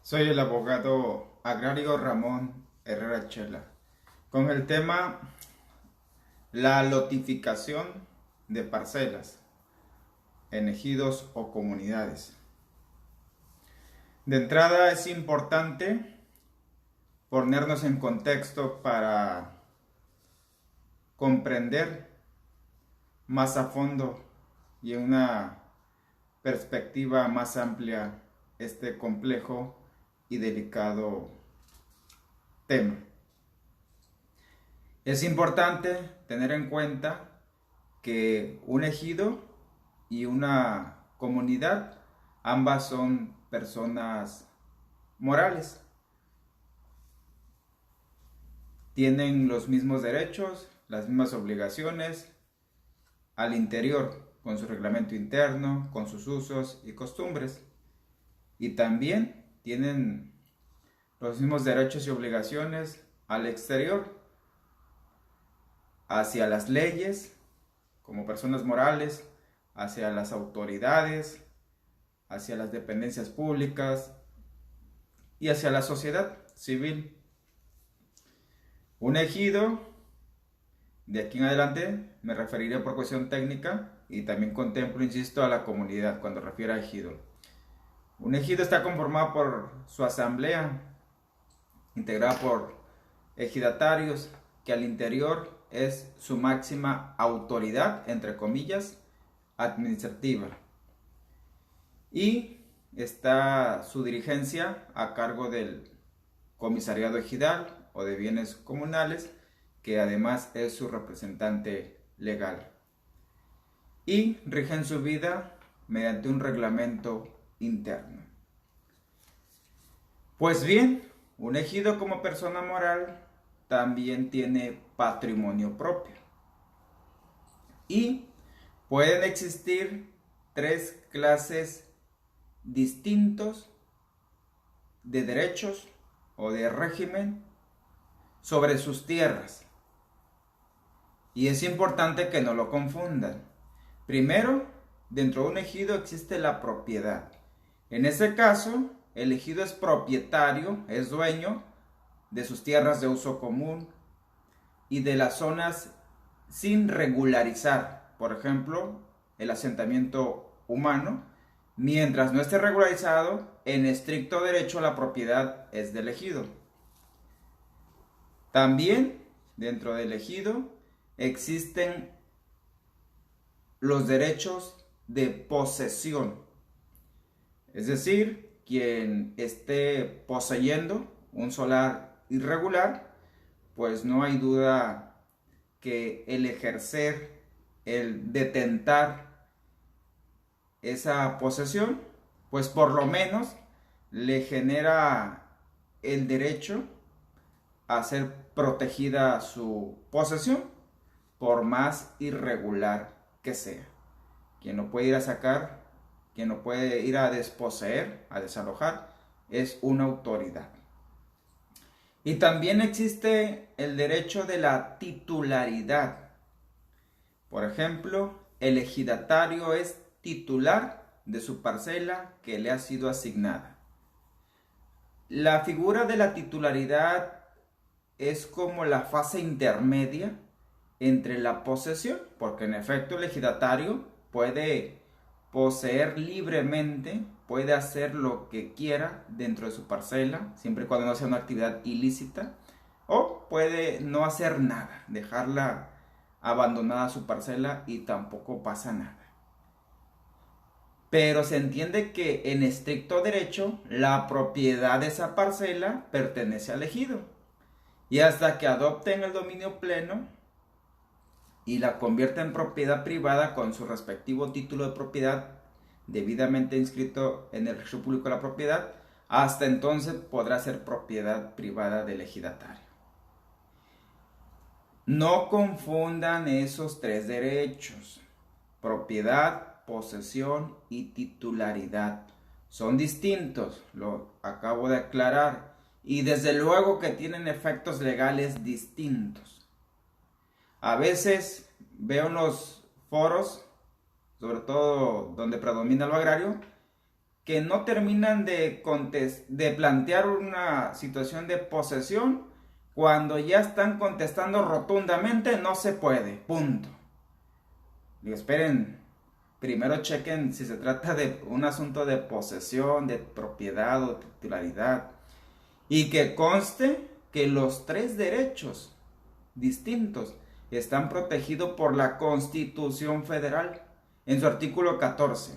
Soy el abogado agrario Ramón Herrera Chela, con el tema la lotificación de parcelas en ejidos o comunidades. De entrada es importante ponernos en contexto para comprender más a fondo y en una perspectiva más amplia este complejo y delicado tema. Es importante tener en cuenta que un ejido y una comunidad, ambas son personas morales, tienen los mismos derechos, las mismas obligaciones al interior, con su reglamento interno, con sus usos y costumbres, y también tienen los mismos derechos y obligaciones al exterior, hacia las leyes, como personas morales, hacia las autoridades, hacia las dependencias públicas y hacia la sociedad civil. Un ejido, de aquí en adelante me referiré por cuestión técnica y también contemplo, insisto, a la comunidad cuando refiero a ejido. Un ejido está conformado por su asamblea, integrada por ejidatarios, que al interior es su máxima autoridad, entre comillas, administrativa. Y está su dirigencia a cargo del comisariado ejidal o de bienes comunales, que además es su representante legal. Y rigen su vida mediante un reglamento interno. Pues bien, un ejido como persona moral también tiene patrimonio propio. Y pueden existir tres clases distintos de derechos o de régimen sobre sus tierras. Y es importante que no lo confundan. Primero, dentro de un ejido existe la propiedad. En ese caso, el ejido es propietario, es dueño de sus tierras de uso común y de las zonas sin regularizar. Por ejemplo, el asentamiento humano, mientras no esté regularizado, en estricto derecho la propiedad es del ejido. También dentro del ejido existen los derechos de posesión, es decir, quien esté poseyendo un solar irregular, pues no hay duda que el ejercer, el detentar esa posesión, pues por lo menos le genera el derecho a ser protegida su posesión, por más irregular que sea. Quien no puede ir a sacar, quien no puede ir a desposeer, a desalojar, es una autoridad. Y también existe el derecho de la titularidad. Por ejemplo, el ejidatario es titular de su parcela que le ha sido asignada. La figura de la titularidad es como la fase intermedia entre la posesión, porque en efecto el ejidatario puede poseer libremente, puede hacer lo que quiera dentro de su parcela, siempre y cuando no sea una actividad ilícita, o puede no hacer nada, dejarla abandonada su parcela y tampoco pasa nada. Pero se entiende que en estricto derecho la propiedad de esa parcela pertenece al ejido. Y hasta que adopten el dominio pleno y la convierta en propiedad privada con su respectivo título de propiedad debidamente inscrito en el registro público de la propiedad, hasta entonces podrá ser propiedad privada del ejidatario. No confundan esos tres derechos: propiedad, posesión y titularidad. Son distintos, lo acabo de aclarar, y desde luego que tienen efectos legales distintos. A veces veo en los foros, sobre todo donde predomina lo agrario, que no terminan de plantear una situación de posesión cuando ya están contestando rotundamente no se puede, punto. Y esperen, primero chequen si se trata de un asunto de posesión, de propiedad o titularidad. Y que conste que los tres derechos distintos están protegidos por la Constitución Federal en su artículo 14.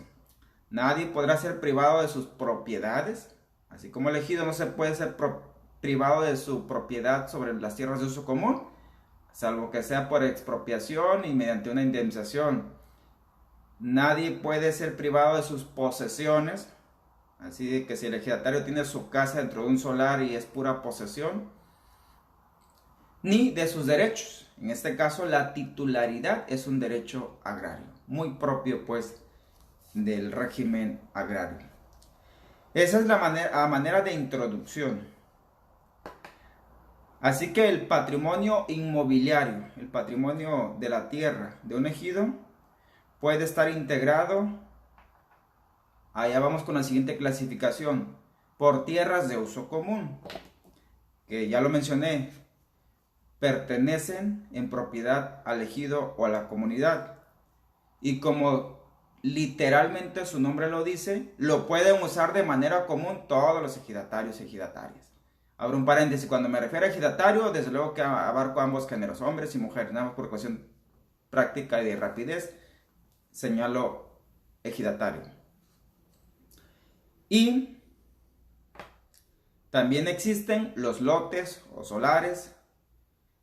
Nadie podrá ser privado de sus propiedades, así como el ejido no se puede ser privado de su propiedad sobre las tierras de uso común, salvo que sea por expropiación y mediante una indemnización. Nadie puede ser privado de sus posesiones, así de que si el ejidatario tiene su casa dentro de un solar y es pura posesión, ni de sus derechos. En este caso, la titularidad es un derecho agrario, muy propio pues del régimen agrario. Esa es la manera de introducción. Así que el patrimonio inmobiliario, el patrimonio de la tierra de un ejido, puede estar integrado, allá vamos con la siguiente clasificación, por tierras de uso común, que ya lo mencioné, pertenecen en propiedad al ejido o a la comunidad. Y como literalmente su nombre lo dice, lo pueden usar de manera común todos los ejidatarios y ejidatarias. Abro un paréntesis, cuando me refiero a ejidatario, desde luego que abarco ambos géneros, hombres y mujeres, nada más por cuestión práctica y de rapidez, señalo ejidatario. Y también existen los lotes o solares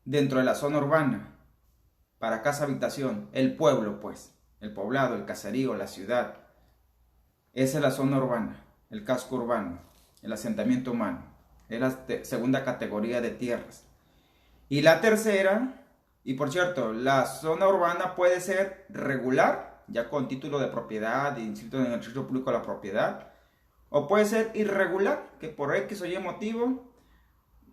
dentro de la zona urbana, para casa habitación, el pueblo pues. El poblado, el caserío, la ciudad. Esa es la zona urbana, el casco urbano, el asentamiento humano. Es la segunda categoría de tierras. Y la tercera, y por cierto, la zona urbana puede ser regular, ya con título de propiedad, inscrito en el registro público de la propiedad, o puede ser irregular, que por X o Y motivo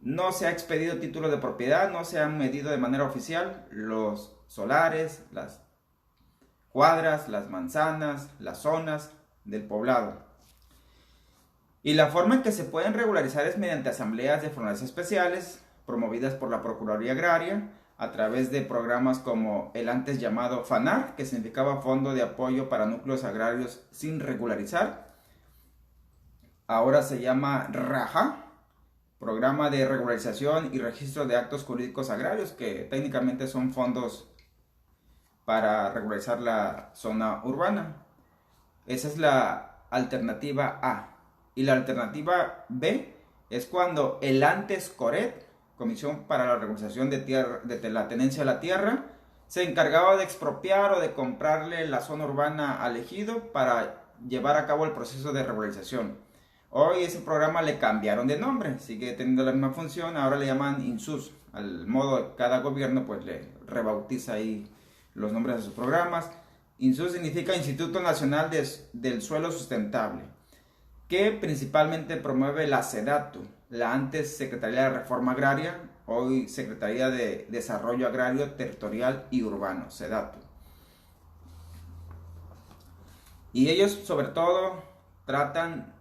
no se ha expedido título de propiedad, no se han medido de manera oficial los solares, las cuadras, las manzanas, las zonas del poblado. Y la forma en que se pueden regularizar es mediante asambleas de formalidades especiales promovidas por la Procuraduría Agraria a través de programas como el antes llamado FANAR, que significaba Fondo de Apoyo para Núcleos Agrarios sin Regularizar. Ahora se llama RAJA, Programa de Regularización y Registro de Actos Jurídicos Agrarios, que técnicamente son fondos para regularizar la zona urbana. Esa es la alternativa A. Y la alternativa B es cuando el antes CORET, Comisión para la Regularización de la Tenencia de la Tierra, se encargaba de expropiar o de comprarle la zona urbana al ejido para llevar a cabo el proceso de regularización. Hoy ese programa le cambiaron de nombre, sigue teniendo la misma función, ahora le llaman INSUS. Al modo de cada gobierno pues le rebautiza ahí los nombres de sus programas. INSUS significa Instituto Nacional del Suelo Sustentable, que principalmente promueve la SEDATU, la antes Secretaría de Reforma Agraria, hoy Secretaría de Desarrollo Agrario, Territorial y Urbano, SEDATU. Y ellos sobre todo trataban,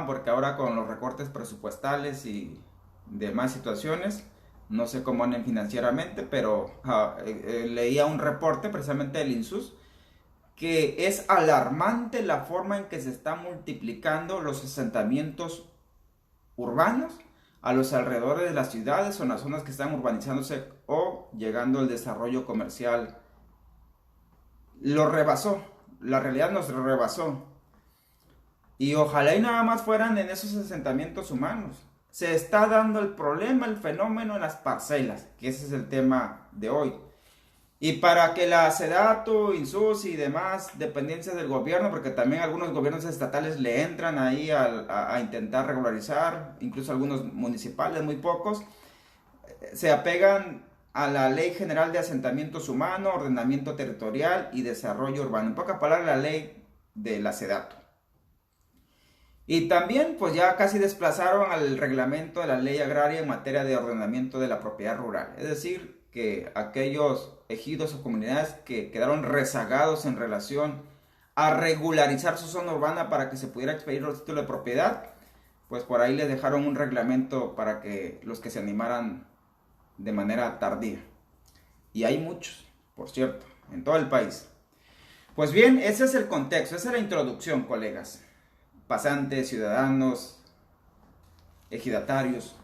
porque ahora con los recortes presupuestales y demás situaciones, no sé cómo andan financieramente, pero leía un reporte precisamente del INSUS, que es alarmante la forma en que se están multiplicando los asentamientos urbanos a los alrededores de las ciudades o en las zonas que están urbanizándose o llegando al desarrollo comercial. Lo rebasó, la realidad nos rebasó. Y ojalá y nada más fueran en esos asentamientos humanos. Se está dando el problema, el fenómeno en las parcelas, que ese es el tema de hoy. Y para que la SEDATU, INSUS y demás dependencias del gobierno, porque también algunos gobiernos estatales le entran ahí a intentar regularizar, incluso algunos municipales, muy pocos, se apegan a la Ley General de Asentamientos Humanos, Ordenamiento Territorial y Desarrollo Urbano. En pocas palabras, la ley de la SEDATU. Y también pues ya casi desplazaron al reglamento de la ley agraria en materia de ordenamiento de la propiedad rural. Es decir, que aquellos ejidos o comunidades que quedaron rezagados en relación a regularizar su zona urbana para que se pudiera expedir los títulos de propiedad, pues por ahí les dejaron un reglamento para que los que se animaran de manera tardía. Y hay muchos, por cierto, en todo el país. Pues bien, ese es el contexto, esa es la introducción, colegas, pasantes, ciudadanos, ejidatarios.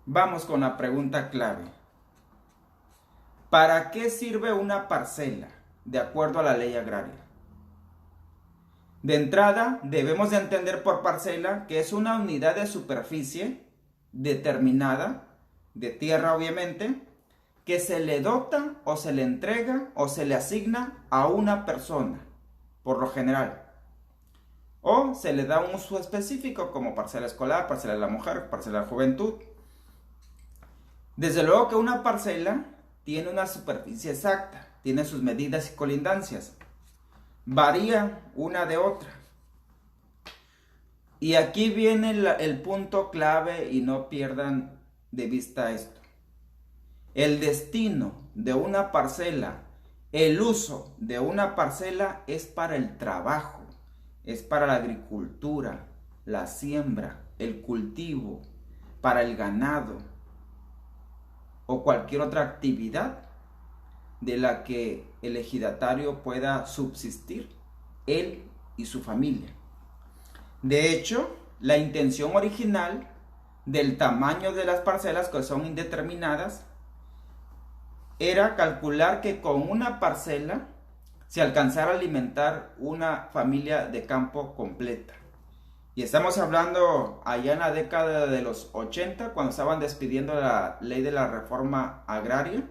Vamos con la pregunta clave. ¿Para qué sirve una parcela de acuerdo a la ley agraria? De entrada, debemos de entender por parcela que es una unidad de superficie determinada, de tierra obviamente, que se le dota o se le entrega o se le asigna a una persona, por lo general. O se le da un uso específico como parcela escolar, parcela de la mujer, parcela de la juventud. Desde luego que una parcela tiene una superficie exacta, tiene sus medidas y colindancias. Varía una de otra. Y aquí viene el punto clave y no pierdan de vista esto. El destino de una parcela, el uso de una parcela es para el trabajo, es para la agricultura, la siembra, el cultivo, para el ganado o cualquier otra actividad de la que el ejidatario pueda subsistir, él y su familia. De hecho, la intención original del tamaño de las parcelas, que son indeterminadas, era calcular que con una parcela se alcanzara a alimentar una familia de campo completa. Y estamos hablando allá en la década de los 80, cuando estaban despidiendo la ley de la reforma agraria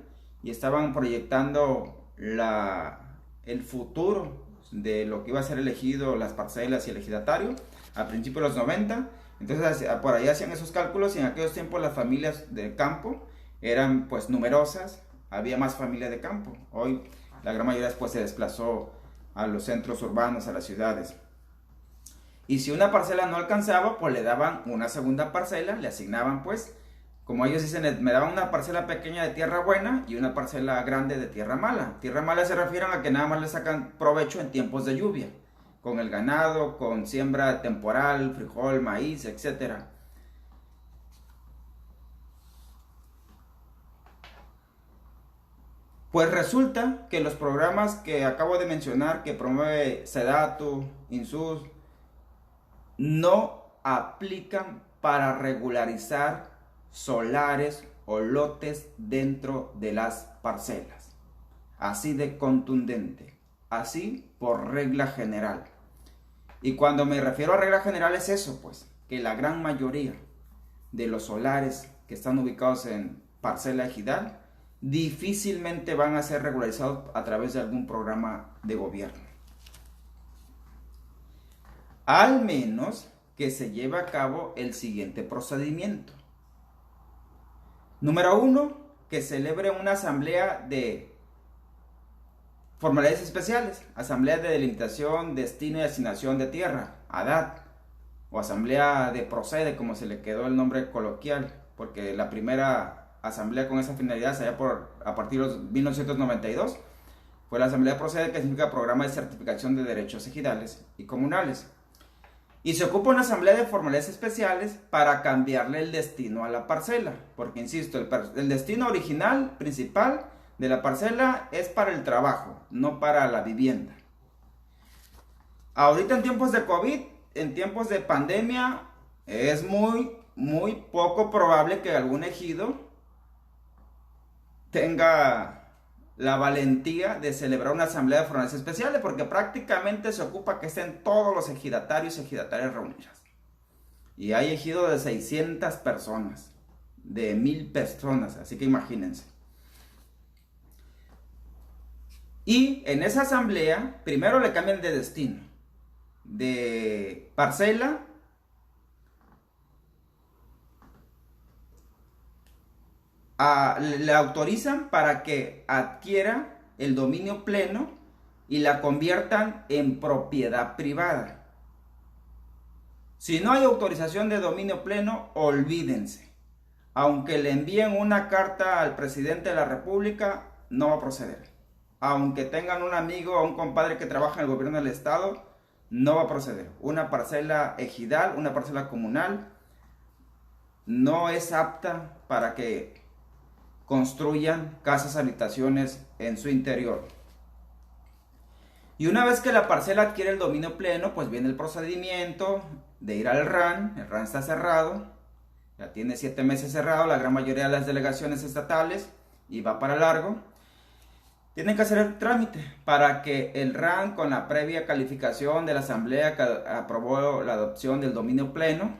y estaban proyectando el futuro de lo que iba a ser elegido, las parcelas y el ejidatario, a principios de los 90. Entonces por ahí hacían esos cálculos y en aquellos tiempos las familias de campo eran pues numerosas, había más familias de campo. Hoy la gran mayoría después se desplazó a los centros urbanos, a las ciudades. Y si una parcela no alcanzaba, pues le daban una segunda parcela, le asignaban pues, como ellos dicen, me daban una parcela pequeña de tierra buena y una parcela grande de tierra mala. Tierra mala se refieren a que nada más le sacan provecho en tiempos de lluvia, con el ganado, con siembra temporal, frijol, maíz, etc. Pues resulta que los programas que acabo de mencionar, que promueve SEDATU, INSUS, no aplican para regularizar solares o lotes dentro de las parcelas. Así de contundente, así por regla general. Y cuando me refiero a regla general es eso, pues, que la gran mayoría de los solares que están ubicados en parcela ejidal difícilmente van a ser regularizados a través de algún programa de gobierno. Al menos que se lleve a cabo el siguiente procedimiento. Número 1, que celebre una asamblea de formalidades especiales, asamblea de delimitación, destino y asignación de tierra, ADAT, o asamblea de procede, como se le quedó el nombre coloquial, porque la primera asamblea con esa finalidad se halló a partir de 1992, fue la asamblea de procede, que significa Programa de Certificación de Derechos Ejidales y Comunales. Y se ocupa una asamblea de formalidades especiales para cambiarle el destino a la parcela. Porque, insisto, el destino original, principal de la parcela es para el trabajo, no para la vivienda. Ahorita en tiempos de COVID, en tiempos de pandemia, es muy poco probable que algún ejido tenga la valentía de celebrar una asamblea de formalidades especiales, porque prácticamente se ocupa que estén todos los ejidatarios y ejidatarias reunidos. Y hay ejidos de 600 personas, de 1000 personas, así que imagínense. Y en esa asamblea, primero le cambian de destino, de parcela le autorizan para que adquiera el dominio pleno y la conviertan en propiedad privada. Si no hay autorización de dominio pleno, olvídense. Aunque le envíen una carta al presidente de la República, no va a proceder. aunque tengan un amigo o un compadre que trabaja en el gobierno del estado, no va a proceder. Una parcela ejidal, una parcela comunal, no es apta para que construyan casas habitaciones en su interior. Y una vez que la parcela adquiere el dominio pleno, pues viene el procedimiento de ir al RAN. El RAN está cerrado, ya tiene 7 meses cerrado la gran mayoría de las delegaciones estatales y va para largo. Tienen que hacer el trámite para que el RAN, con la previa calificación de la asamblea que aprobó la adopción del dominio pleno,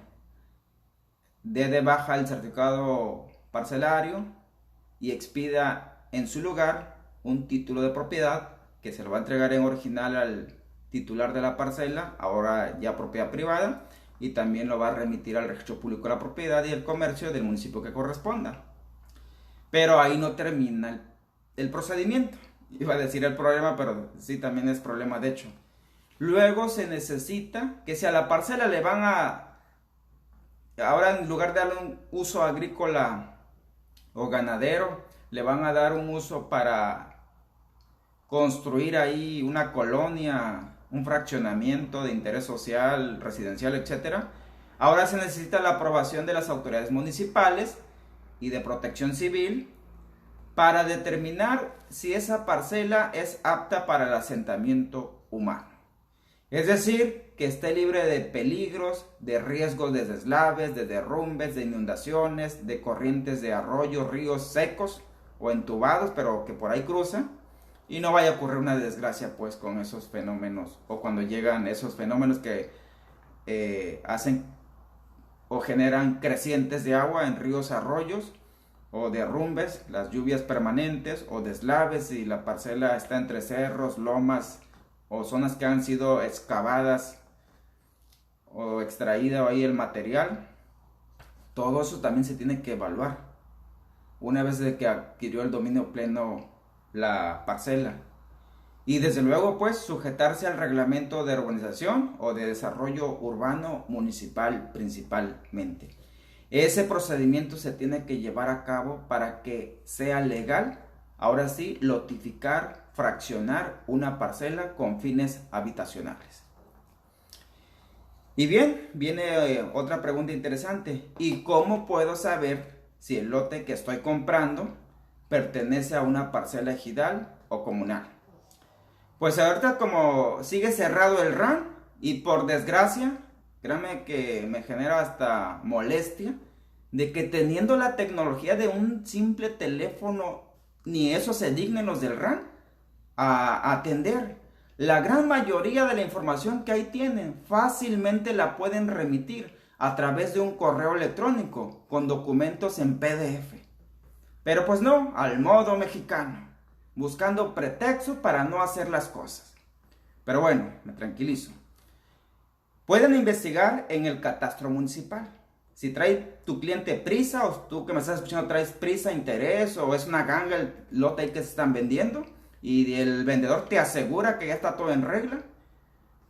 dé de baja el certificado parcelario y expida en su lugar un título de propiedad que se lo va a entregar en original al titular de la parcela, ahora ya propiedad privada, y también lo va a remitir al registro público de la propiedad y el comercio del municipio que corresponda. Pero ahí no termina el procedimiento. Iba a decir el problema, pero sí también es problema de hecho. Luego se necesita que si a la parcela le van ahora en lugar de darle un uso agrícola o ganadero, le van a dar un uso para construir ahí una colonia, un fraccionamiento de interés social, residencial, etc. Ahora se necesita la aprobación de las autoridades municipales y de protección civil para determinar si esa parcela es apta para el asentamiento humano. Es decir, que esté libre de peligros, de riesgos de deslaves, de derrumbes, de inundaciones, de corrientes de arroyos, ríos secos o entubados, pero que por ahí cruzan, y no vaya a ocurrir una desgracia pues con esos fenómenos, o cuando llegan esos fenómenos que hacen o generan crecientes de agua en ríos, arroyos, o derrumbes, las lluvias permanentes, o deslaves si la parcela está entre cerros, lomas o zonas que han sido excavadas o extraído ahí el material. Todo eso también se tiene que evaluar una vez de que adquirió el dominio pleno la parcela. Y desde luego pues sujetarse al reglamento de urbanización o de desarrollo urbano municipal principalmente. Ese procedimiento se tiene que llevar a cabo para que sea legal, ahora sí, lotificar, fraccionar una parcela con fines habitacionales. Y bien, viene otra pregunta interesante. ¿Y cómo puedo saber si el lote que estoy comprando pertenece a una parcela ejidal o comunal? Pues ahorita como sigue cerrado el RAN y por desgracia, créanme que me genera hasta molestia de que teniendo la tecnología de un simple teléfono, ni eso se dignen los del RAN a atender. La gran mayoría de la información que ahí tienen fácilmente la pueden remitir a través de un correo electrónico con documentos en PDF. Pero pues no, al modo mexicano, buscando pretextos para no hacer las cosas. Pero bueno, me tranquilizo. Pueden investigar en el catastro municipal. Si trae tu cliente prisa, o tú que me estás escuchando traes prisa, interés, o es una ganga el lote ahí que se están vendiendo, y el vendedor te asegura que ya está todo en regla,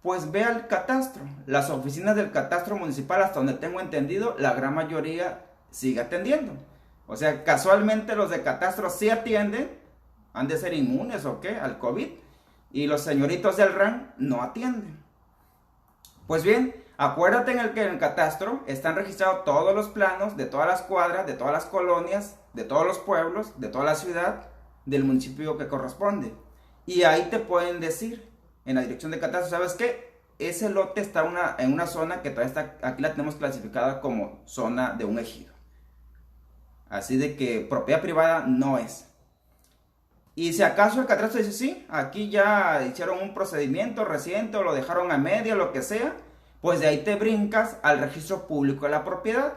pues ve al catastro. Las oficinas del catastro municipal, hasta donde tengo entendido, la gran mayoría sigue atendiendo. O sea, casualmente los de catastro sí atienden, han de ser inmunes o qué, al COVID, y los señoritos del RAN no atienden. Pues bien, acuérdate que en el catastro están registrados todos los planos de todas las cuadras, de todas las colonias, de todos los pueblos, de toda la ciudad, del municipio que corresponde. Y ahí te pueden decir, en la dirección de catastro, ¿sabes qué? Ese lote está en una zona que todavía está, aquí la tenemos clasificada como zona de un ejido. Así de que propiedad privada no es. Y si acaso el catastro dice, sí, aquí ya hicieron un procedimiento reciente o lo dejaron a media, lo que sea, pues de ahí te brincas al registro público de la propiedad.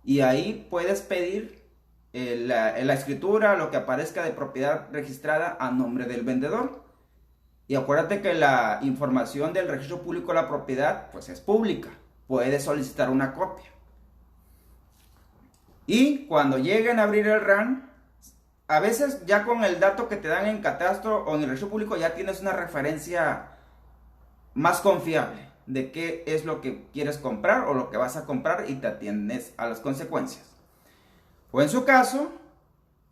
Y ahí puedes pedir la escritura, lo que aparezca de propiedad registrada a nombre del vendedor. Y acuérdate que la información del registro público de la propiedad pues es pública. Puedes solicitar una copia. Y cuando lleguen a abrir el RAN, a veces ya con el dato que te dan en catastro o en el registro público ya tienes una referencia más confiable de qué es lo que quieres comprar o lo que vas a comprar y te atiendes a las consecuencias. O en su caso,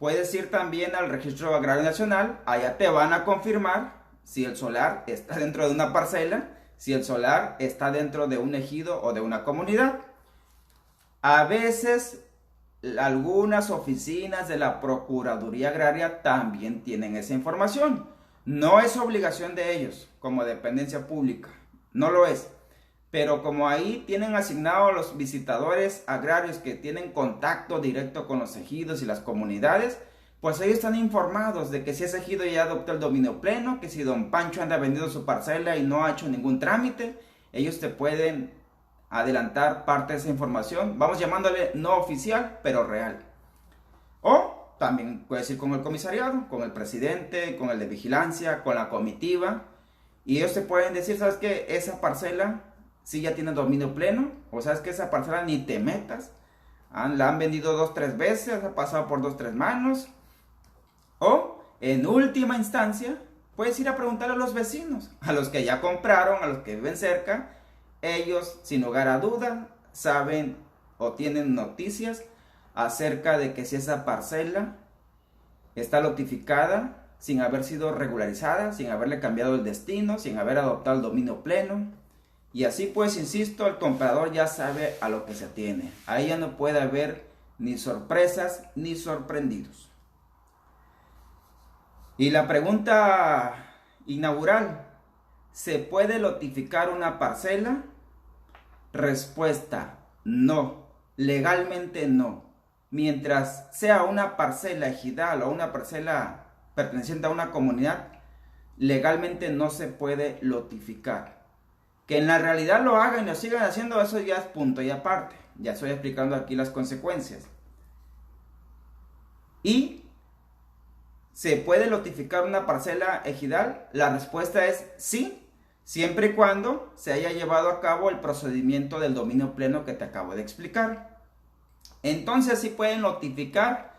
puedes ir también al Registro Agrario Nacional, allá te van a confirmar si el solar está dentro de una parcela, si el solar está dentro de un ejido o de una comunidad. A veces algunas oficinas de la Procuraduría Agraria también tienen esa información. No es obligación de ellos como dependencia pública, no lo es. Pero como ahí tienen asignados los visitadores agrarios que tienen contacto directo con los ejidos y las comunidades, pues ellos están informados de que si ese ejido ya adoptó el dominio pleno, que si don Pancho anda vendiendo su parcela y no ha hecho ningún trámite, ellos te pueden adelantar parte de esa información, vamos llamándole no oficial, pero real. O también puedes ir con el comisariado, con el presidente, con el de vigilancia, con la comitiva, y ellos te pueden decir, ¿sabes qué? Esa parcela sí ya tiene dominio pleno, o sabes que esa parcela ni te metas, la han vendido 2 o 3 veces, ha pasado por 2 o 3 manos, o en última instancia, puedes ir a preguntarle a los vecinos, a los que ya compraron, a los que viven cerca. Ellos, sin lugar a duda, saben o tienen noticias acerca de que si esa parcela está lotificada sin haber sido regularizada, sin haberle cambiado el destino, sin haber adoptado el dominio pleno. Y así pues, insisto, el comprador ya sabe a lo que se atiene. Ahí ya no puede haber ni sorpresas ni sorprendidos. Y la pregunta inaugural: ¿se puede lotificar una parcela? Respuesta: no, legalmente no. Mientras sea una parcela ejidal o una parcela perteneciente a una comunidad, legalmente no se puede lotificar. Que en la realidad lo hagan y lo sigan haciendo, eso ya es punto y aparte. Ya estoy explicando aquí las consecuencias. ¿Y se puede lotificar una parcela ejidal? La respuesta es sí, siempre y cuando se haya llevado a cabo el procedimiento del dominio pleno que te acabo de explicar. Entonces sí pueden lotificar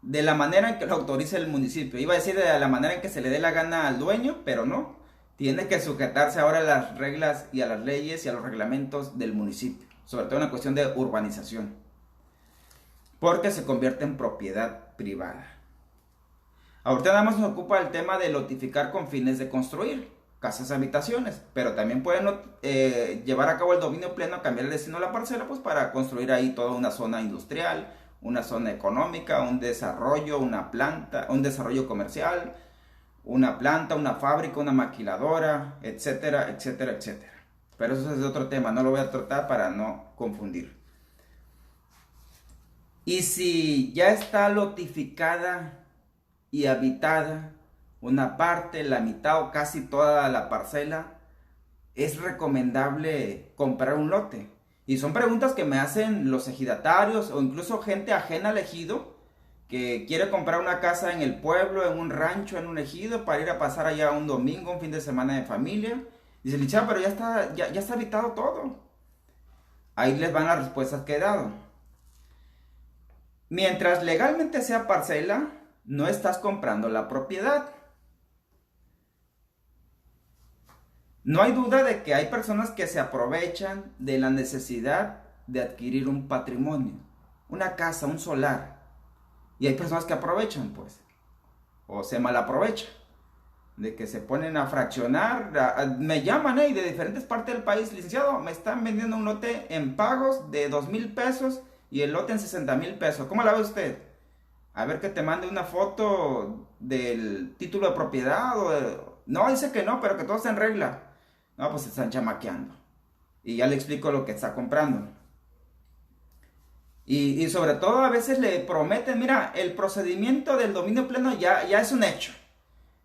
de la manera en que lo autorice el municipio. Iba a decir de la manera en que se le dé la gana al dueño, pero no. Tiene que sujetarse ahora a las reglas y a las leyes y a los reglamentos del municipio, sobre todo en la cuestión de urbanización, porque se convierte en propiedad privada. Ahorita nada más nos ocupa el tema de lotificar con fines de construir casas, habitaciones, pero también pueden llevar a cabo el dominio pleno, cambiar el destino de la parcela, pues para construir ahí toda una zona industrial, una zona económica, un desarrollo, una planta, un desarrollo comercial, una planta, una fábrica, una maquiladora, etcétera, etcétera, etcétera. Pero eso es otro tema, no lo voy a tratar para no confundir. Y si ya está lotificada y habitada una parte, la mitad o casi toda la parcela, es recomendable comprar un lote. Y son preguntas que me hacen los ejidatarios o incluso gente ajena al ejido, que quiere comprar una casa en el pueblo, en un rancho, en un ejido, para ir a pasar allá un domingo, un fin de semana de familia. Dice, Licha, pero ya está habitado todo. Ahí les van las respuestas que he dado. Mientras legalmente sea parcela, no estás comprando la propiedad. No hay duda de que hay personas que se aprovechan de la necesidad de adquirir un patrimonio, una casa, un solar. Y hay personas que aprovechan, pues, o se malaprovechan, de que se ponen a fraccionar. Me llaman de diferentes partes del país, licenciado, me están vendiendo un lote en pagos de 2,000 pesos y el lote en 60,000 pesos. ¿Cómo la ve usted? A ver que te mande una foto del título de propiedad. No, dice que no, pero que todo está en regla. No, pues se están chamaqueando. Y ya le explico lo que está comprando. Y sobre todo a veces le prometen, mira, el procedimiento del dominio pleno ya es un hecho.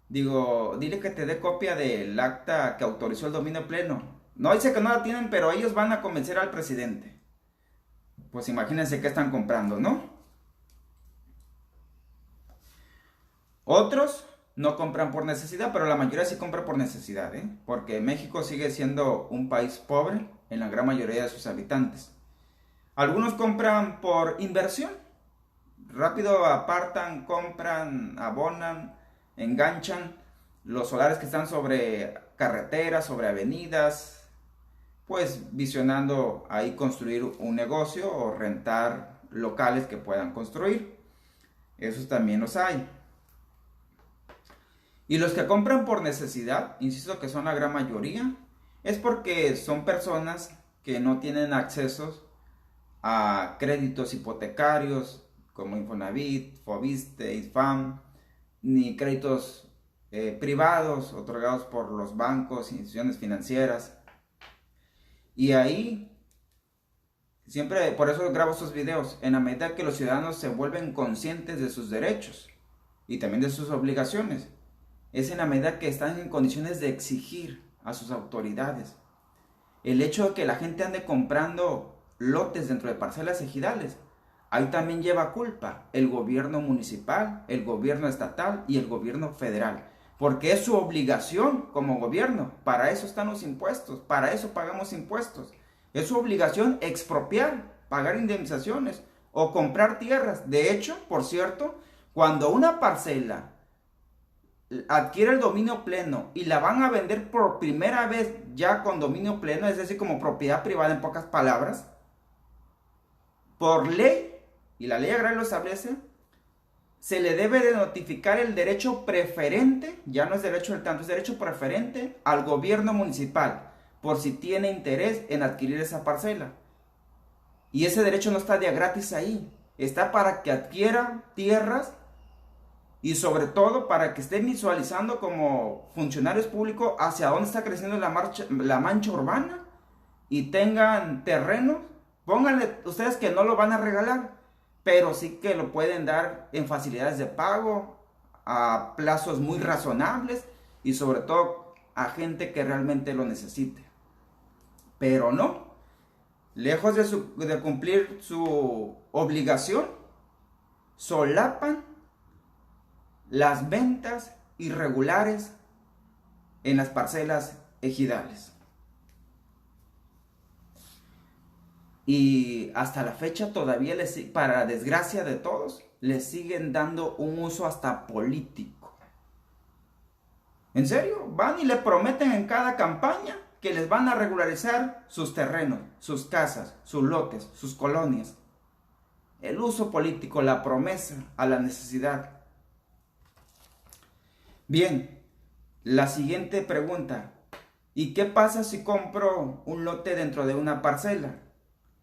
Digo, dile que te dé copia del acta que autorizó el dominio pleno. No, dice que no la tienen, pero ellos van a convencer al presidente. Pues imagínense qué están comprando, ¿no? Otros no compran por necesidad, pero la mayoría sí compra por necesidad, porque México sigue siendo un país pobre en la gran mayoría de sus habitantes. Algunos compran por inversión, rápido apartan, compran, abonan, enganchan los solares que están sobre carreteras, sobre avenidas, pues visionando ahí construir un negocio o rentar locales que puedan construir. esos también los hay. Y los que compran por necesidad, insisto que son la gran mayoría, es porque son personas que no tienen acceso a créditos hipotecarios como Infonavit, Foviste, IFAM, ni créditos privados otorgados por los bancos, instituciones financieras. Y ahí, siempre, por eso grabo estos videos, en la medida que los ciudadanos se vuelven conscientes de sus derechos y también de sus obligaciones, es en la medida que están en condiciones de exigir a sus autoridades. El hecho de que la gente ande comprando lotes dentro de parcelas ejidales, ahí también lleva culpa el gobierno municipal, el gobierno estatal y el gobierno federal. Porque es su obligación como gobierno. Para eso están los impuestos, para eso pagamos impuestos. Es su obligación expropiar, pagar indemnizaciones o comprar tierras. De hecho, por cierto, cuando una parcela adquiere el dominio pleno y la van a vender por primera vez ya con dominio pleno, es decir, como propiedad privada en pocas palabras, por ley, y la ley agraria lo establece, se le debe de notificar el derecho preferente, ya no es derecho del tanto, es derecho preferente al gobierno municipal, por si tiene interés en adquirir esa parcela. Y ese derecho no está de gratis ahí, está para que adquiera tierras y sobre todo para que estén visualizando como funcionarios públicos hacia dónde está creciendo la mancha urbana y tengan terrenos. Pónganle ustedes que no lo van a regalar, pero sí que lo pueden dar en facilidades de pago, a plazos muy razonables y sobre todo a gente que realmente lo necesite. Pero no, lejos de cumplir su obligación, solapan las ventas irregulares en las parcelas ejidales. Y hasta la fecha todavía, para desgracia de todos, les siguen dando un uso hasta político. ¿En serio? Van y le prometen en cada campaña que les van a regularizar sus terrenos, sus casas, sus lotes, sus colonias. El uso político, la promesa a la necesidad. Bien, la siguiente pregunta. ¿Y qué pasa si compro un lote dentro de una parcela?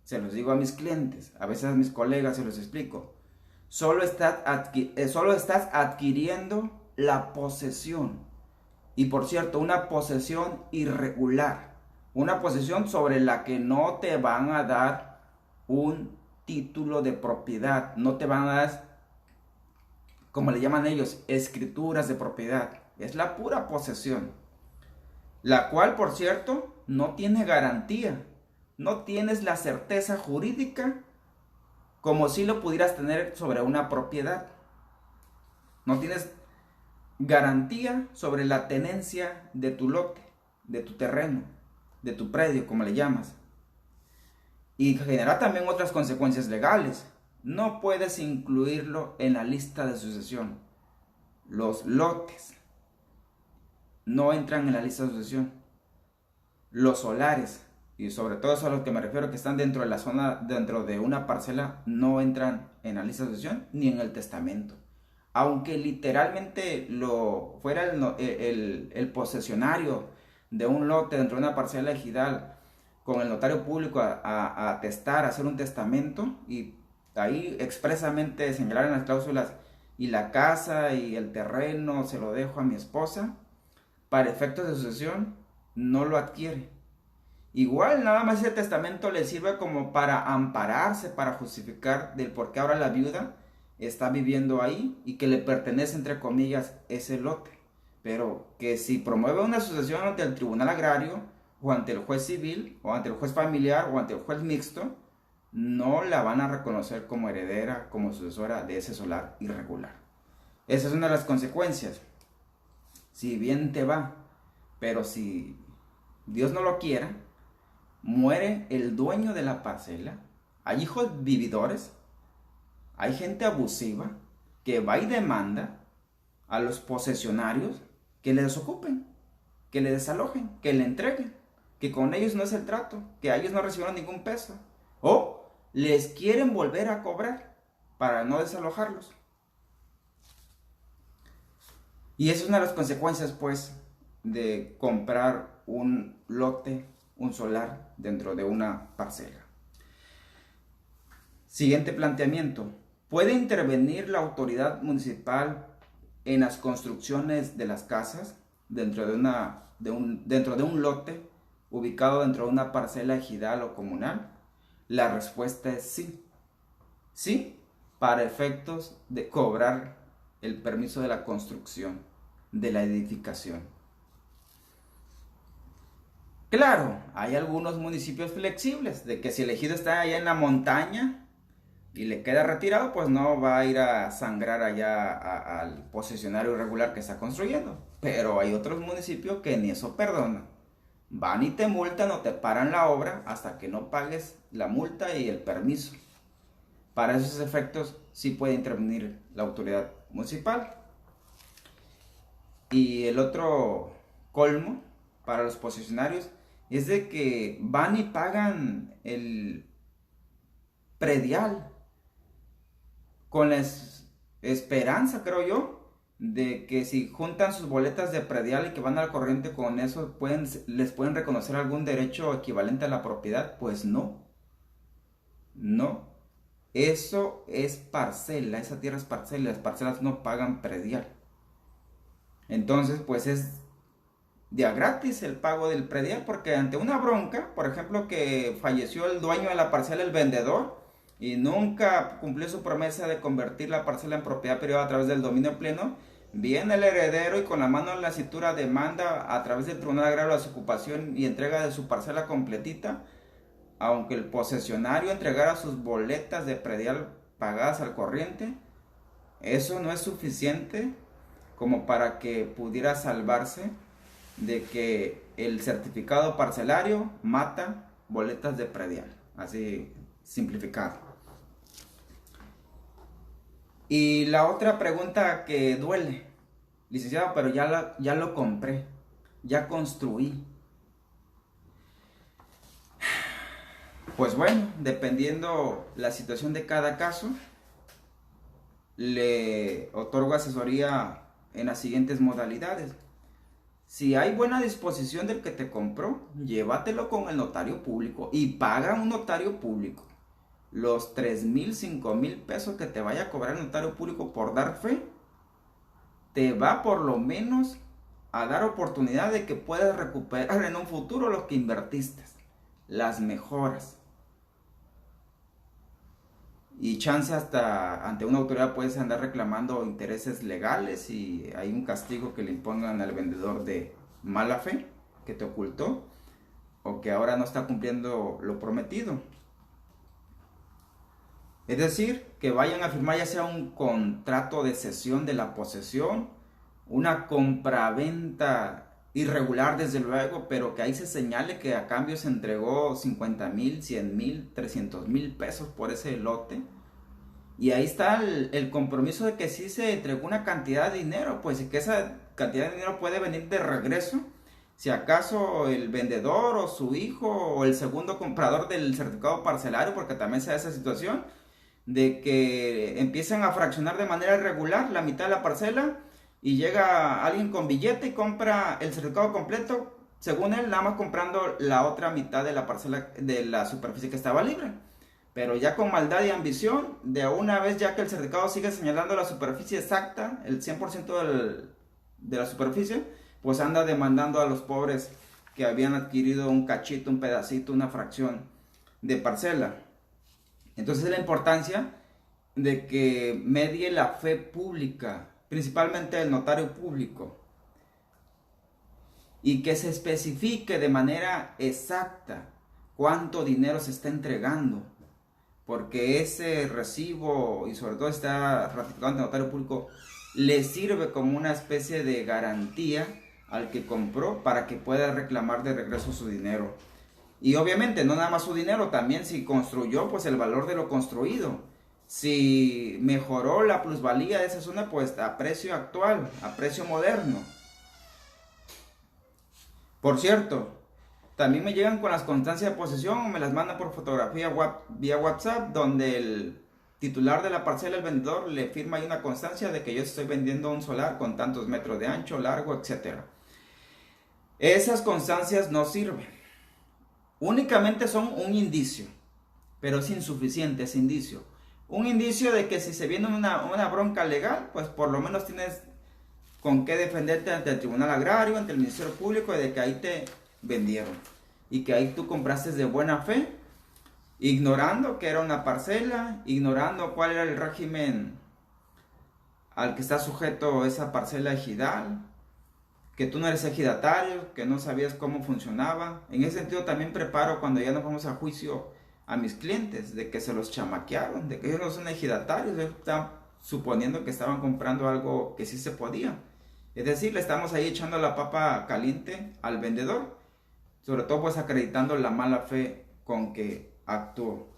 Se los digo a mis clientes, a veces a mis colegas se los explico. Solo estás adquiriendo la posesión. Y por cierto, una posesión irregular. Una posesión sobre la que no te van a dar un título de propiedad. No te van a dar, como le llaman ellos, escrituras de propiedad. Es la pura posesión. La cual, por cierto, no tiene garantía. No tienes la certeza jurídica como si lo pudieras tener sobre una propiedad. No tienes garantía sobre la tenencia de tu lote, de tu terreno, de tu predio, como le llamas. Y genera también otras consecuencias legales. No puedes incluirlo en la lista de sucesión. Los lotes no entran en la lista de sucesión. Los solares, y sobre todo eso a lo que me refiero, que están dentro de la zona, dentro de una parcela, no entran en la lista de sucesión ni en el testamento. Aunque literalmente fuera el posesionario de un lote dentro de una parcela ejidal, con el notario público a atestar, a hacer un testamento, y ahí expresamente señalar en las cláusulas, y la casa y el terreno se lo dejo a mi esposa, para efectos de sucesión no lo adquiere. Igual nada más ese testamento le sirve como para ampararse, para justificar del por qué ahora la viuda está viviendo ahí y que le pertenece, entre comillas, ese lote. Pero que si promueve una sucesión ante el tribunal agrario o ante el juez civil o ante el juez familiar o ante el juez mixto, no la van a reconocer como heredera, como sucesora de ese solar irregular. Esa es una de las consecuencias. Si bien te va, pero si Dios no lo quiera, muere el dueño de la parcela, hay hijos vividores, hay gente abusiva que va y demanda a los posesionarios que le desocupen, que le desalojen, que le entreguen, que con ellos no es el trato, que a ellos no recibieron ningún peso, o les quieren volver a cobrar para no desalojarlos. Y esa es una de las consecuencias, pues, de comprar un lote, un solar dentro de una parcela. Siguiente planteamiento. ¿Puede intervenir la autoridad municipal en las construcciones de las casas dentro de un lote ubicado dentro de una parcela ejidal o comunal? La respuesta es sí. Sí, para efectos de cobrar el permiso de la construcción, de la edificación. Claro, hay algunos municipios flexibles, de que si el ejido está allá en la montaña y le queda retirado, pues no va a ir a sangrar allá al posesionario irregular que está construyendo. Pero hay otros municipios que ni eso perdonan. Van y te multan o te paran la obra hasta que no pagues la multa y el permiso. Para esos efectos sí puede intervenir la autoridad municipal. Y el otro colmo para los posesionarios es de que van y pagan el predial con la esperanza, creo yo, de que si juntan sus boletas de predial y que van al corriente con eso, les pueden reconocer algún derecho equivalente a la propiedad. Pues no, no. Eso es parcela, esa tierra es parcela, las parcelas no pagan predial. Entonces, pues es de a gratis el pago del predial, porque ante una bronca, por ejemplo, que falleció el dueño de la parcela, el vendedor, y nunca cumplió su promesa de convertir la parcela en propiedad privada a través del dominio pleno, viene el heredero y con la mano en la cintura demanda a través del Tribunal Agrario la ocupación y entrega de su parcela completita, aunque el posesionario entregara sus boletas de predial pagadas al corriente. Eso no es suficiente como para que pudiera salvarse de que el certificado parcelario mata boletas de predial, así simplificado. Y la otra pregunta que duele, licenciado, pero ya lo compré, ya construí. Pues bueno, dependiendo la situación de cada caso, le otorgo asesoría en las siguientes modalidades. Si hay buena disposición del que te compró, llévatelo con el notario público y paga un notario público. Los 3,000, 5,000 pesos que te vaya a cobrar el notario público por dar fe, te va por lo menos a dar oportunidad de que puedas recuperar en un futuro lo que invertiste, las mejoras. Y chance hasta ante una autoridad puedes andar reclamando intereses legales y hay un castigo que le impongan al vendedor de mala fe que te ocultó o que ahora no está cumpliendo lo prometido. Es decir, que vayan a firmar ya sea un contrato de cesión de la posesión, una compraventa irregular desde luego, pero que ahí se señale que a cambio se entregó 50,000, 100,000, 300,000 pesos por ese lote. Y ahí está el compromiso de que sí se entregó una cantidad de dinero, pues y que esa cantidad de dinero puede venir de regreso. Si acaso el vendedor o su hijo o el segundo comprador del certificado parcelario, porque también se da esa situación, de que empiezan a fraccionar de manera irregular la mitad de la parcela y llega alguien con billete y compra el certificado completo, según él, nada más comprando la otra mitad de la parcela de la superficie que estaba libre. Pero ya con maldad y ambición, de una vez ya que el certificado sigue señalando la superficie exacta, el 100% de la superficie, pues anda demandando a los pobres que habían adquirido un cachito, un pedacito, una fracción de parcela. Entonces la importancia de que medie la fe pública, principalmente el notario público, y que se especifique de manera exacta cuánto dinero se está entregando, porque ese recibo, y sobre todo está ratificado ante el notario público, le sirve como una especie de garantía al que compró para que pueda reclamar de regreso su dinero. Y obviamente no nada más su dinero, también si construyó, pues el valor de lo construido. Si mejoró la plusvalía de esa zona, pues a precio actual, a precio moderno. Por cierto, también me llegan con las constancias de posesión o me las mandan por fotografía vía WhatsApp, donde titular de la parcela, el vendedor, le firma ahí una constancia de que yo estoy vendiendo un solar con tantos metros de ancho, largo, etc. Esas constancias no sirven. Únicamente son un indicio, pero es insuficiente ese indicio. Un indicio de que si se viene una bronca legal, pues por lo menos tienes con qué defenderte ante el Tribunal Agrario, ante el Ministerio Público, de que ahí te vendieron y que ahí tú compraste de buena fe, ignorando que era una parcela, ignorando cuál era el régimen al que está sujeto esa parcela ejidal, que tú no eres ejidatario, que no sabías cómo funcionaba. En ese sentido también preparo cuando ya nos vamos a juicio a mis clientes, de que se los chamaquearon, de que ellos no son ejidatarios, ellos están suponiendo que estaban comprando algo que sí se podía. Es decir, le estamos ahí echando la papa caliente al vendedor, sobre todo pues acreditando la mala fe con que actuó.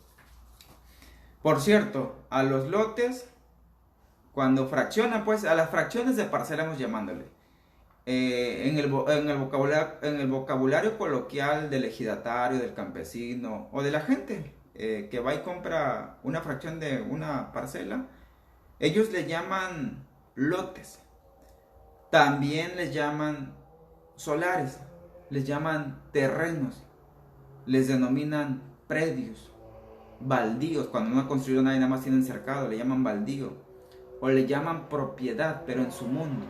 Por cierto, a los lotes, cuando fraccionan, pues a las fracciones de parcela vamos llamándole. En el vocabulario coloquial del ejidatario, del campesino o de la gente que va y compra una fracción de una parcela, ellos le llaman lotes. También les llaman solares, les llaman terrenos, les denominan predios, baldíos. Cuando no ha construido nada y nada más tienen cercado, le llaman baldío. O le llaman propiedad, pero en su mundo.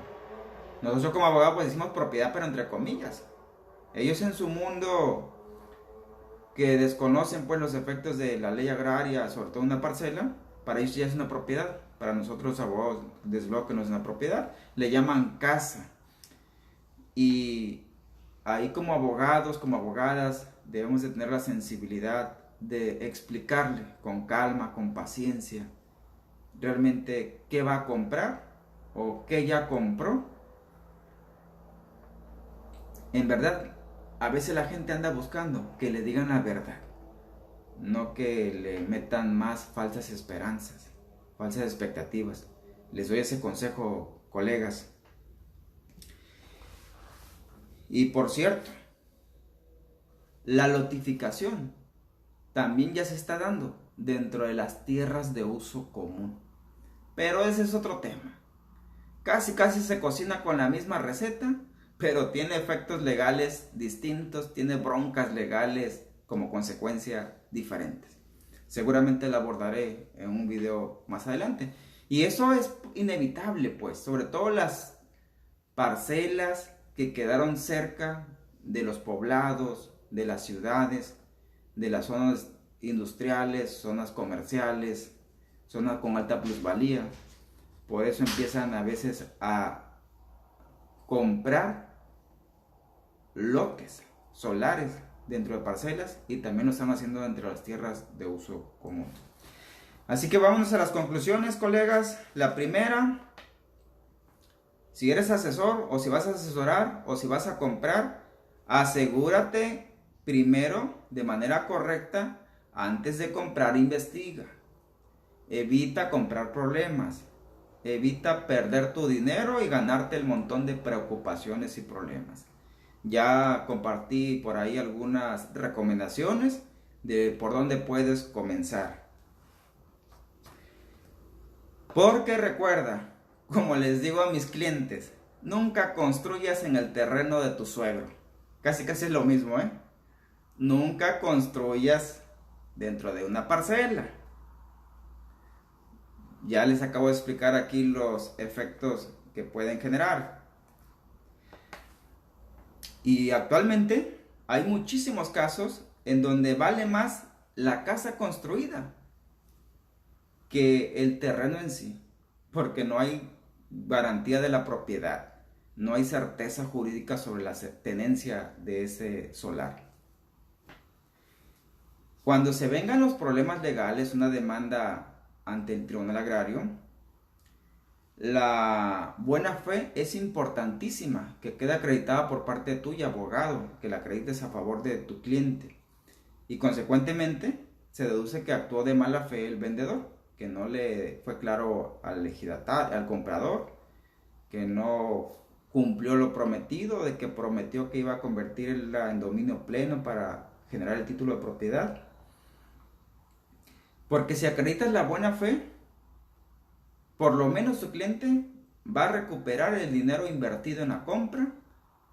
Nosotros como abogados pues decimos propiedad, pero entre comillas. Ellos en su mundo, que desconocen pues los efectos de la ley agraria, sobre todo una parcela, para ellos ya es una propiedad. Para nosotros abogados, desde luego que no es una propiedad, le llaman casa. Y ahí como abogados, como abogadas, debemos de tener la sensibilidad de explicarle con calma, con paciencia, realmente qué va a comprar o qué ya compró. En verdad, a veces la gente anda buscando que le digan la verdad, no que le metan más falsas esperanzas, falsas expectativas. Les doy ese consejo, colegas. Y por cierto, la lotificación también ya se está dando dentro de las tierras de uso común. Pero ese es otro tema. Casi se cocina con la misma receta, pero tiene efectos legales distintos, tiene broncas legales como consecuencia diferentes. Seguramente la abordaré en un video más adelante. Y eso es inevitable, pues, sobre todo las parcelas que quedaron cerca de los poblados, de las ciudades, de las zonas industriales, zonas comerciales, zonas con alta plusvalía. Por eso empiezan a veces a comprar lotes solares dentro de parcelas y también lo están haciendo entre las tierras de uso común. Así que vámonos a las conclusiones, colegas. La primera, si eres asesor o si vas a asesorar o si vas a comprar, asegúrate primero de manera correcta. Antes de comprar, investiga. Evita comprar problemas. Evita perder tu dinero y ganarte el montón de preocupaciones y problemas. Ya compartí por ahí algunas recomendaciones de por dónde puedes comenzar. Porque recuerda, como les digo a mis clientes, nunca construyas en el terreno de tu suegro. Casi es lo mismo, ¿eh? Nunca construyas dentro de una parcela. Ya les acabo de explicar aquí los efectos que pueden generar. Y actualmente hay muchísimos casos en donde vale más la casa construida que el terreno en sí, porque no hay garantía de la propiedad, no hay certeza jurídica sobre la tenencia de ese solar. Cuando se vengan los problemas legales, una demanda ante el Tribunal Agrario, la buena fe es importantísima, que quede acreditada por parte tuya, abogado, que la acredites a favor de tu cliente. Y consecuentemente se deduce que actuó de mala fe el vendedor, que no le fue claro al ejidatario, al comprador, que no cumplió lo prometido, de que prometió que iba a convertirla en dominio pleno para generar el título de propiedad. Porque si acreditas la buena fe, por lo menos tu cliente va a recuperar el dinero invertido en la compra,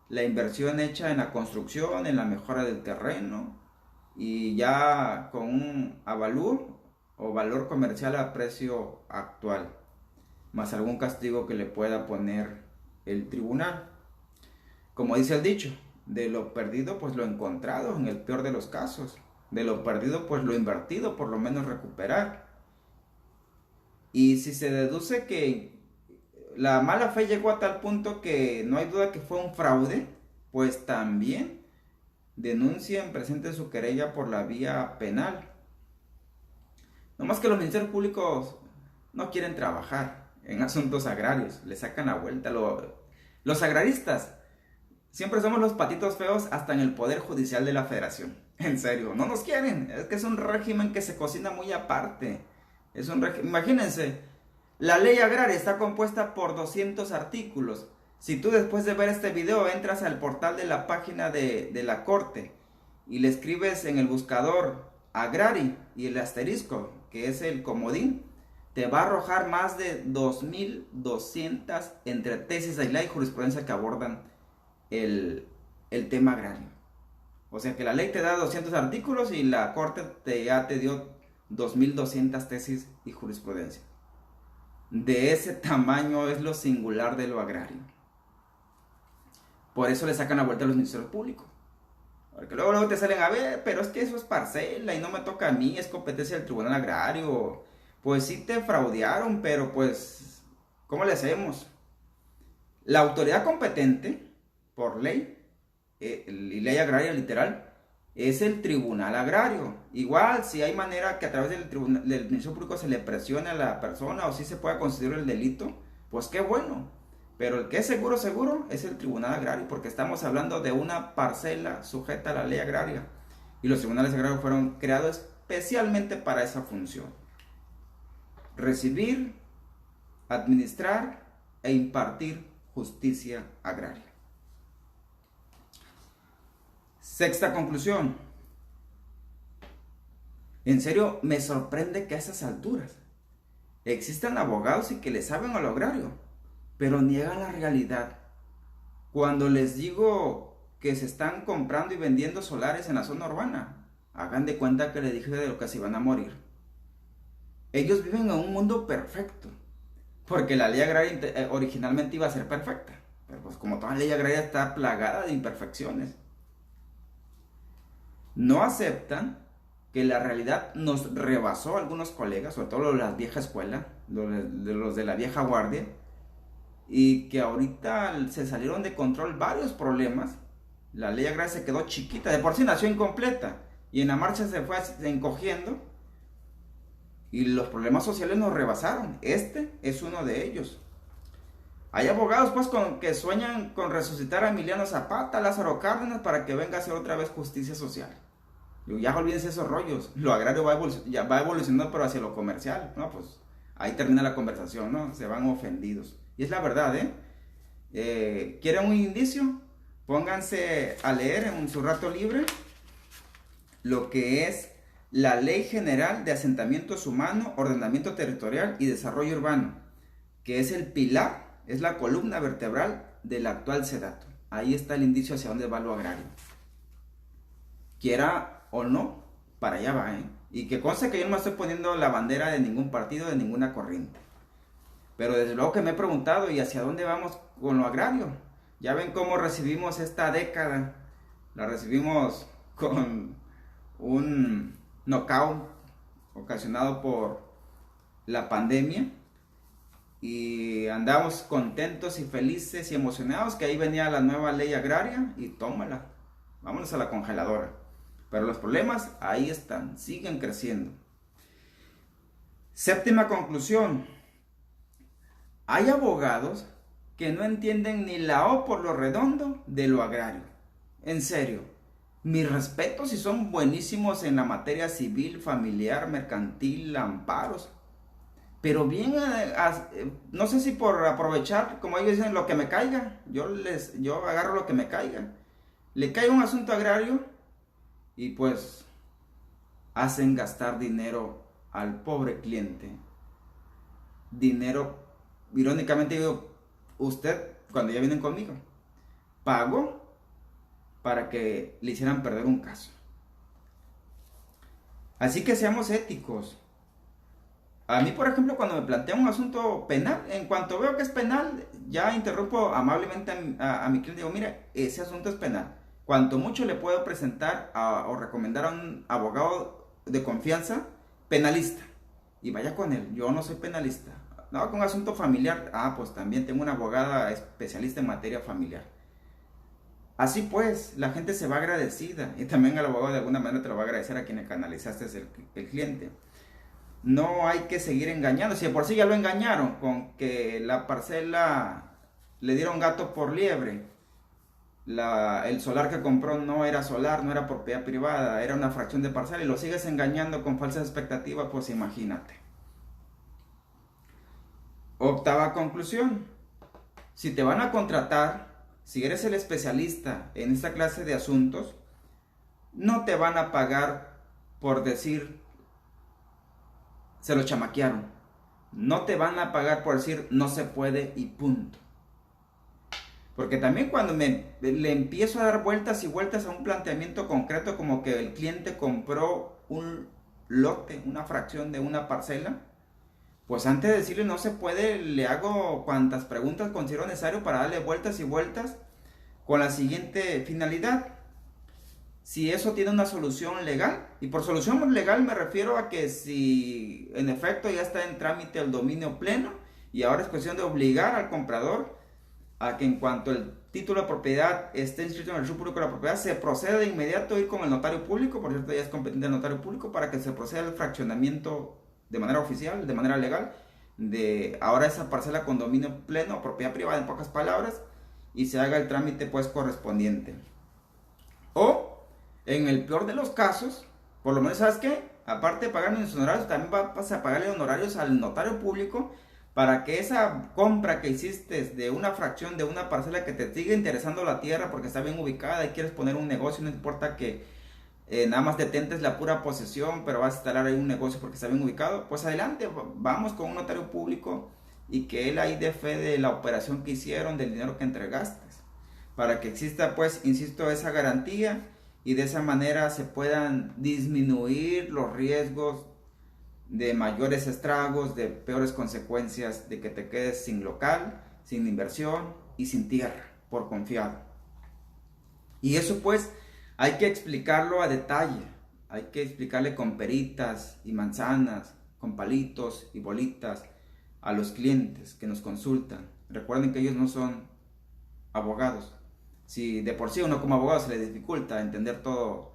la inversión hecha en la construcción, en la mejora del terreno, y ya con un avalúo o valor comercial a precio actual, más algún castigo que le pueda poner el tribunal. Como dice el dicho, de lo perdido pues lo encontrado en el peor de los casos, de lo perdido pues lo invertido por lo menos recuperar. Y si se deduce que la mala fe llegó a tal punto que no hay duda que fue un fraude, pues también denuncien, presenten su querella por la vía penal. No más que los ministerios públicos no quieren trabajar en asuntos agrarios, le sacan la vuelta. Los agraristas siempre somos los patitos feos hasta en el Poder Judicial de la Federación. En serio, no nos quieren. Es que es un régimen que se cocina muy aparte. Imagínense, la ley agraria está compuesta por 200 artículos. Si tú después de ver este video entras al portal de la página de la Corte y le escribes en el buscador Agrari y el asterisco, que es el comodín, te va a arrojar más de 2.200 entre tesis aisladas y jurisprudencia que abordan el tema agrario. O sea que la ley te da 200 artículos y la Corte ya te dio 2.200 tesis y jurisprudencia. De ese tamaño es lo singular de lo agrario. Por eso le sacan la vuelta a los ministerios públicos. Porque luego te salen a ver, pero es que eso es parcela y no me toca a mí, es competencia del Tribunal Agrario. Pues sí te fraudearon, pero pues, ¿cómo le hacemos? La autoridad competente, por ley, y ley agraria literal, es el Tribunal Agrario. Igual, si hay manera que a través del Ministerio Público se le presione a la persona o si se pueda considerar el delito, pues qué bueno. Pero el que es seguro es el Tribunal Agrario, porque estamos hablando de una parcela sujeta a la ley agraria. Y los tribunales agrarios fueron creados especialmente para esa función. Recibir, administrar e impartir justicia agraria. Sexta conclusión. En serio, me sorprende que a esas alturas existan abogados y que le saben a lo agrario, pero niegan la realidad. Cuando les digo que se están comprando y vendiendo solares en la zona urbana, hagan de cuenta que les dije de lo que se iban a morir. Ellos viven en un mundo perfecto, porque la ley agraria originalmente iba a ser perfecta, pero pues como toda ley agraria está plagada de imperfecciones. No aceptan que la realidad nos rebasó a algunos colegas, sobre todo los de la vieja escuela, los de la vieja guardia, y que ahorita se salieron de control varios problemas. La ley agraria se quedó chiquita, de por sí nació incompleta, y en la marcha se fue encogiendo, y los problemas sociales nos rebasaron. Este es uno de ellos. Hay abogados pues que sueñan con resucitar a Emiliano Zapata, Lázaro Cárdenas, para que venga a hacer otra vez justicia social. Ya olvídense esos rollos. Lo agrario ya va evolucionando, pero hacia lo comercial, ¿no? Pues ahí termina la conversación, ¿no? Se van ofendidos. Y es la verdad, ¿quieren un indicio? Pónganse a leer en su rato libre lo que es la Ley General de Asentamientos Humanos, Ordenamiento Territorial y Desarrollo Urbano, que es el pilar, es la columna vertebral del actual SEDATU. Ahí está el indicio hacia dónde va lo agrario. Quiera o no, para allá va, Y que conste que yo no me estoy poniendo la bandera de ningún partido, de ninguna corriente. Pero desde luego que me he preguntado, ¿y hacia dónde vamos con lo agrario? Ya ven cómo recibimos esta década. La recibimos con un knockout ocasionado por la pandemia. Y andamos contentos y felices y emocionados que ahí venía la nueva ley agraria y tómala. Vámonos a la congeladora. Pero los problemas ahí están, siguen creciendo. Séptima conclusión. Hay abogados que no entienden ni la O por lo redondo de lo agrario. En serio, mis respetos si son buenísimos en la materia civil, familiar, mercantil, amparos. Pero bien, no sé si por aprovechar, como ellos dicen, lo que me caiga. Yo agarro lo que me caiga. Le cae un asunto agrario y pues hacen gastar dinero al pobre cliente dinero. Irónicamente digo, usted, cuando ya vienen conmigo, pagó para que le hicieran perder un caso. Así que seamos éticos. A mí, por ejemplo, cuando me plantean un asunto penal, en cuanto veo que es penal, ya interrumpo amablemente a mi cliente y digo, mira, ese asunto es penal. Cuanto mucho le puedo presentar o recomendar a un abogado de confianza penalista. Y vaya con él, yo no soy penalista. No, con un asunto familiar, pues también tengo una abogada especialista en materia familiar. Así pues, la gente se va agradecida y también el abogado de alguna manera te lo va a agradecer a quien le canalizaste el cliente. No hay que seguir engañando. Si de por sí ya lo engañaron con que la parcela le dieron gato por liebre, el solar que compró no era solar, no era propiedad privada, era una fracción de parcela y lo sigues engañando con falsas expectativas, pues imagínate. Octava conclusión. Si te van a contratar, si eres el especialista en esta clase de asuntos, no te van a pagar por decir se lo chamaquearon. No te van a pagar por decir no se puede y punto. Porque también cuando le empiezo a dar vueltas y vueltas a un planteamiento concreto como que el cliente compró un lote, una fracción de una parcela, pues antes de decirle no se puede, le hago cuantas preguntas considero necesario para darle vueltas y vueltas con la siguiente finalidad. Si eso tiene una solución legal, y por solución legal me refiero a que si en efecto ya está en trámite el dominio pleno y ahora es cuestión de obligar al comprador a que en cuanto el título de propiedad esté inscrito en el registro público de la propiedad se proceda de inmediato a ir con el notario público, por cierto ya es competente el notario público, para que se proceda al fraccionamiento de manera oficial, de manera legal, de ahora esa parcela con dominio pleno, propiedad privada en pocas palabras, y se haga el trámite pues correspondiente. O en el peor de los casos, por lo menos, ¿sabes qué? Aparte de pagar mis honorarios, también vas a pagarle honorarios al notario público para que esa compra que hiciste de una fracción de una parcela que te sigue interesando la tierra porque está bien ubicada y quieres poner un negocio, no importa que nada más detentes la pura posesión, pero vas a instalar ahí un negocio porque está bien ubicado, pues adelante, vamos con un notario público y que él ahí dé fe de la operación que hicieron, del dinero que entregaste, para que exista pues, insisto, esa garantía y de esa manera se puedan disminuir los riesgos de mayores estragos, de peores consecuencias, de que te quedes sin local, sin inversión y sin tierra por confiado. Y eso pues hay que explicarlo a detalle, hay que explicarle con peritas y manzanas, con palitos y bolitas a los clientes que nos consultan. Recuerden que ellos no son abogados. Si de por sí uno como abogado se le dificulta entender todo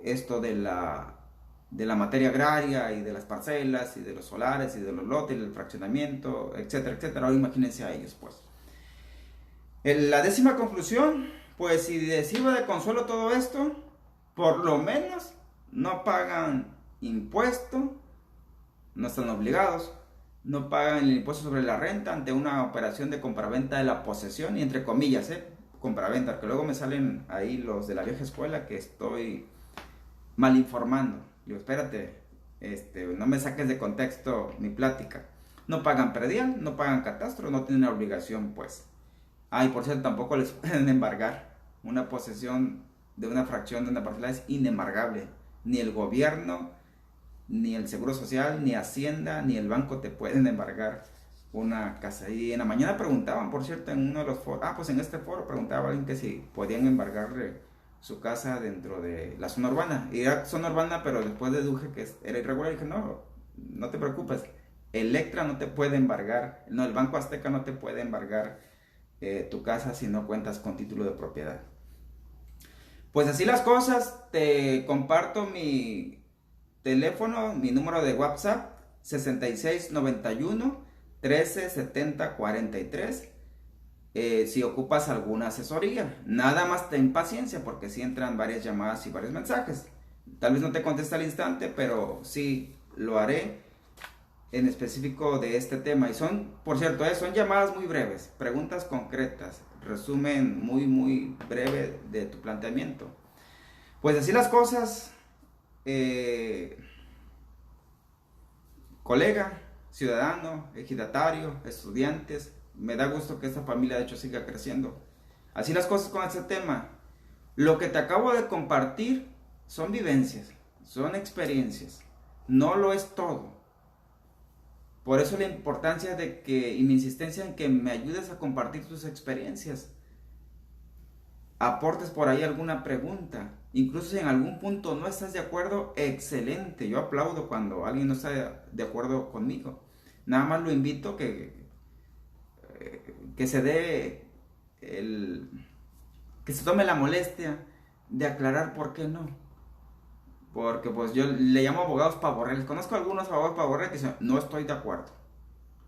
esto de la materia agraria y de las parcelas y de los solares y de los lotes y del fraccionamiento, etcétera, etcétera, ahora imagínense a ellos pues. La décima conclusión, pues si les sirve de consuelo todo esto, por lo menos no pagan impuesto, no están obligados, no pagan el impuesto sobre la renta ante una operación de compraventa de la posesión, y entre comillas, compraventa, que luego me salen ahí los de la vieja escuela que estoy mal informando. Digo, espérate, no me saques de contexto mi plática. No pagan predial, no pagan catastro, no tienen obligación pues. Y por cierto, tampoco les pueden embargar. Una posesión de una fracción de una parcela es inembargable. Ni el gobierno, ni el Seguro Social, ni Hacienda, ni el banco te pueden embargar una casa. Y en la mañana preguntaban, por cierto, en uno de los foros, pues en este foro preguntaba alguien que si podían embargarle su casa dentro de la zona urbana. Y era zona urbana, pero después deduje que era irregular. Y dije, no te preocupes, Electra no te puede embargar, no, el Banco Azteca no te puede embargar tu casa si no cuentas con título de propiedad. Pues así las cosas, te comparto mi teléfono, mi número de WhatsApp, 6691 13 70 43. Si ocupas alguna asesoría, nada más ten paciencia porque si entran varias llamadas y varios mensajes. Tal vez no te conteste al instante, pero sí lo haré en específico de este tema. Y son, por cierto, son llamadas muy breves, preguntas concretas, resumen muy breve de tu planteamiento. Pues así las cosas. colega, ciudadano, ejidatario, estudiantes. Me da gusto que esta familia de hecho siga creciendo. Así las cosas con este tema. Lo que te acabo de compartir son vivencias, son experiencias. No lo es todo. Por eso la importancia de que, y mi insistencia en que me ayudes a compartir tus experiencias. Aportes por ahí alguna pregunta. Incluso si en algún punto no estás de acuerdo, excelente. Yo aplaudo cuando alguien no está de acuerdo conmigo. Nada más lo invito que se dé que se tome la molestia de aclarar por qué no. Porque pues yo le llamo abogados pavorreales. Conozco a algunos abogados pavorreales que dicen, no estoy de acuerdo.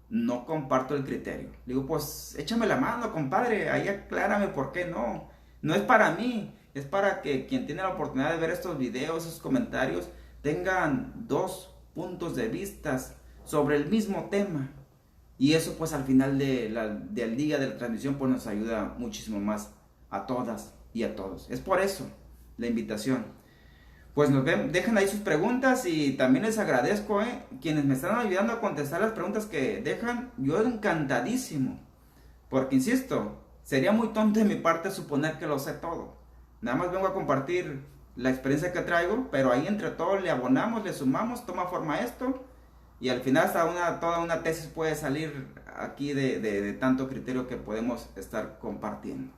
No comparto el criterio. Le digo, pues échame la mano, compadre. Ahí aclárame por qué no. No es para mí. Es para que quien tiene la oportunidad de ver estos videos, esos comentarios, tengan dos puntos de vista sobre el mismo tema. Y eso pues al final del día de la transmisión pues nos ayuda muchísimo más a todas y a todos. Es por eso la invitación. Pues dejen ahí sus preguntas y también les agradezco, quienes me están ayudando a contestar las preguntas que dejan. Yo encantadísimo, porque insisto, sería muy tonto de mi parte suponer que lo sé todo. Nada más vengo a compartir la experiencia que traigo, pero ahí entre todos le abonamos, le sumamos, toma forma esto, y al final hasta toda una tesis puede salir aquí de tanto criterio que podemos estar compartiendo.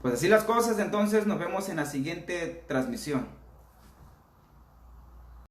Pues así las cosas, entonces nos vemos en la siguiente transmisión.